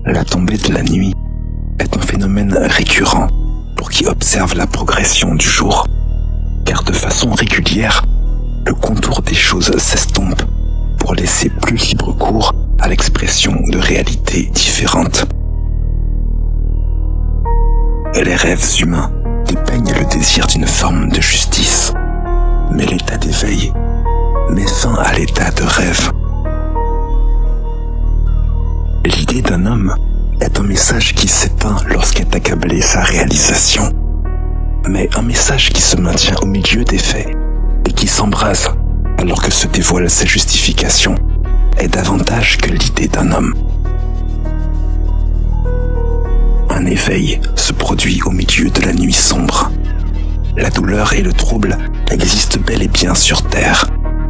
La tombée de la nuit est un phénomène récurrent pour qui observe la progression du jour, car de façon régulière, le contour des choses s'estompe pour laisser plus libre cours à l'expression de réalités différentes. Les rêves humains dépeignent le désir d'une forme de justice, mais l'état d'éveil met fin à l'état de rêve. L'idée d'un homme est un message qui s'éteint lorsqu'est accablé sa réalisation, mais un message qui se maintient au milieu des faits et qui s'embrase alors que se dévoilent ses justifications est davantage que l'idée d'un homme. Un éveil se produit au milieu de la nuit sombre. La douleur et le trouble existent bel et bien sur Terre,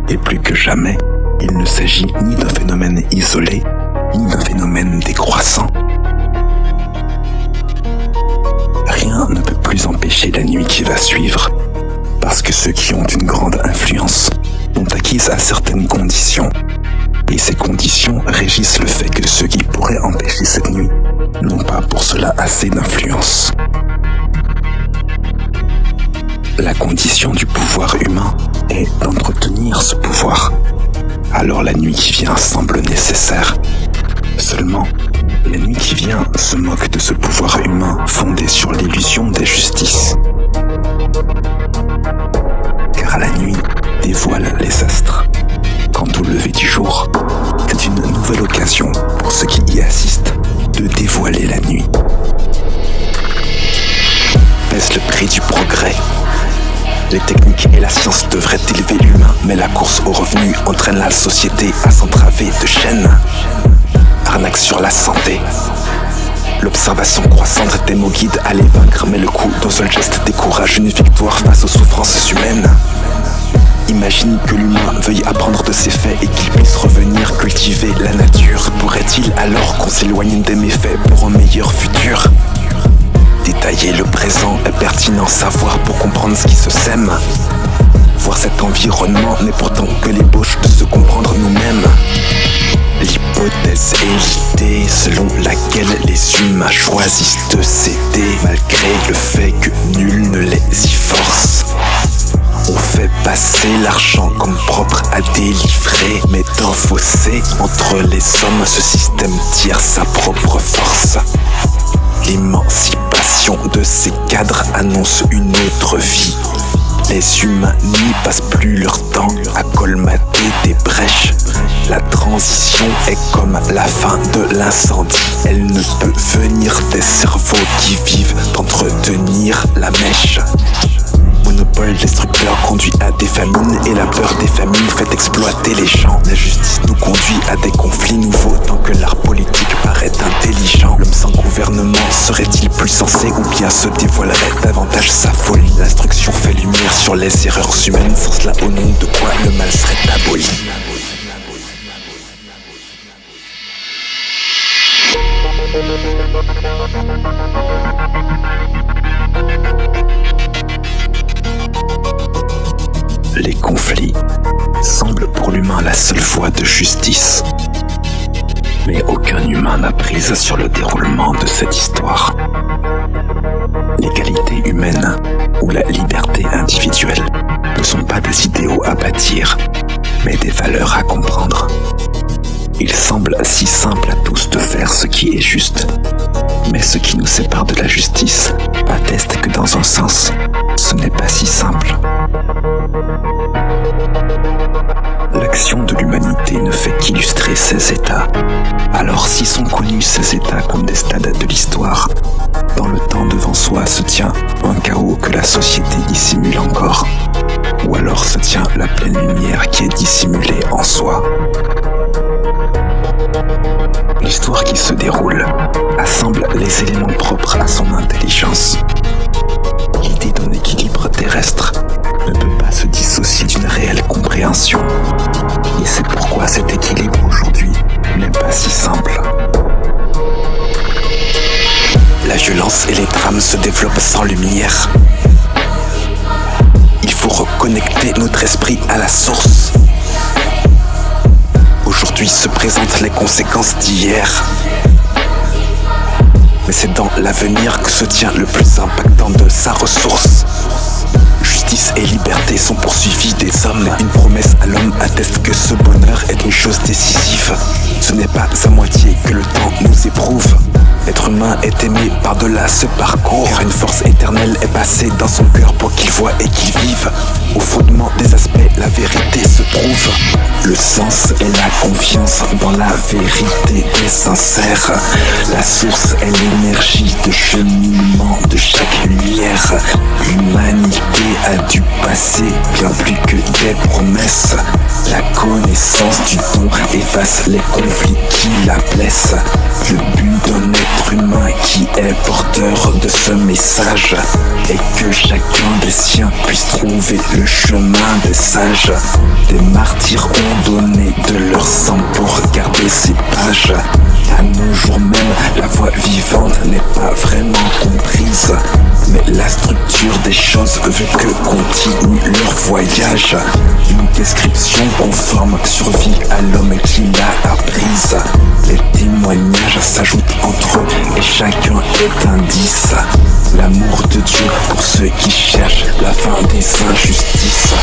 et plus que jamais, il ne s'agit ni d'un phénomène isolé, ni d'un phénomène décroissant. Rien ne peut plus empêcher la nuit qui va suivre, parce que ceux qui ont une grande influence ont acquise à certaines conditions, et ces conditions régissent le fait que ceux qui pourraient empêcher cette nuit n'ont pas pour cela assez d'influence. La condition du pouvoir humain est d'entretenir ce pouvoir. Alors la nuit qui vient semble nécessaire. Seulement, la nuit qui vient se moque de ce pouvoir humain fondé sur l'illusion des justices. Car la nuit dévoile les astres. Quant au lever du jour, c'est une nouvelle occasion pour ceux qui y assistent de dévoiler la nuit. Est-ce le prix du progrès ? Les techniques et la science devraient élever l'humain, mais la course au revenu entraîne la société à s'entraver de chaînes. Arnaque sur la santé. L'observation croissante des mots guides à les vaincre, mais le coup d'un seul geste décourage une victoire face aux souffrances humaines. Imagine que l'humain veuille apprendre de ses faits et qu'il puisse revenir cultiver la nature. Pourrait-il alors qu'on s'éloigne des méfaits pour un meilleur futur ? Détailler le présent est pertinent, savoir pour comprendre ce qui se sème. Voir cet environnement n'est pourtant que l'ébauche de se comprendre nous-mêmes. L'hypothèse est l'idée selon laquelle les humains choisissent de céder, malgré le fait que nul ne les y force. On fait passer l'argent comme propre à délivrer, mais d'un fossé entre les hommes, ce système tire sa propre force. L'émancipation de ces cadres annonce une autre vie. Les humains n'y passent plus leur temps à colmater des brèches. La transition est comme la fin de l'incendie. Elle ne peut venir des cerveaux qui vivent d'entretenir la mèche. Monopole destructeur conduit à des famines, et la peur des famines fait exploiter les gens. La justice nous conduit à des conflits nouveaux tant que l'art politique paraît intelligent. L'homme sans gouvernement serait-il plus sensé, ou bien se dévoilerait davantage sa folie? L'instruction fait lumière sur les erreurs humaines, sans cela au nom de quoi le mal serait aboli. Les conflits semblent pour l'humain la seule voie de justice. Mais aucun humain n'a prise sur le déroulement de cette histoire. L'égalité humaine ou la liberté individuelle ne sont pas des idéaux à bâtir, mais des valeurs à comprendre. Il semble si simple à tous de faire ce qui est juste, mais ce qui nous sépare de la justice atteste que dans un sens, ce n'est pas si simple. L'action de l'humanité ne fait qu'illustrer ces états. Alors si sont connus ces états comme des stades de l'histoire, dans le temps devant soi se tient un chaos que la société dissimule encore, ou alors se tient la pleine lumière qui est dissimulée en soi. L'histoire qui se déroule assemble les éléments propres à son intelligence. L'idée d'un équilibre terrestre ne peut pas se dissocier d'une réelle compréhension. Et c'est pourquoi cet équilibre aujourd'hui n'est pas si simple. La violence et les drames se développent sans lumière. Il faut reconnecter notre esprit à la source. Aujourd'hui se présentent les conséquences d'hier. mais c'est dans l'avenir que se tient le plus impactant de sa ressource. Justice et liberté sont poursuivies des hommes. Une promesse à l'homme atteste que ce bonheur est une chose décisive. Ce n'est pas à moitié que le temps nous éprouve. L'être humain est aimé par-delà ce parcours, car une force éternelle est passée dans son cœur pour qu'il voie et qu'il vive. Au fondement des aspects, la vérité se trouve. Le sens et la confiance dans la vérité est sincère. La source est l'énergie de cheminement de chaque lumière. L'humanité a dû passer bien plus que des promesses. La connaissance du don efface les conflits qui la blessent. Le but d'un être humain qui est porteur de ce message est que chacun des siens puisse trouver le chemin des sages. Des martyrs ont donné de leur sang pour garder ces pages. À nos jours même, la voie vivante n'est pas vraiment comprise, mais la structure des choses veut que continue leur voyage. Une description conforme survit à l'homme qui l'a apprise. Les témoignages s'ajoutent entre eux et chacun est indice. L'amour de Dieu pour ceux qui cherchent la fin des injustices.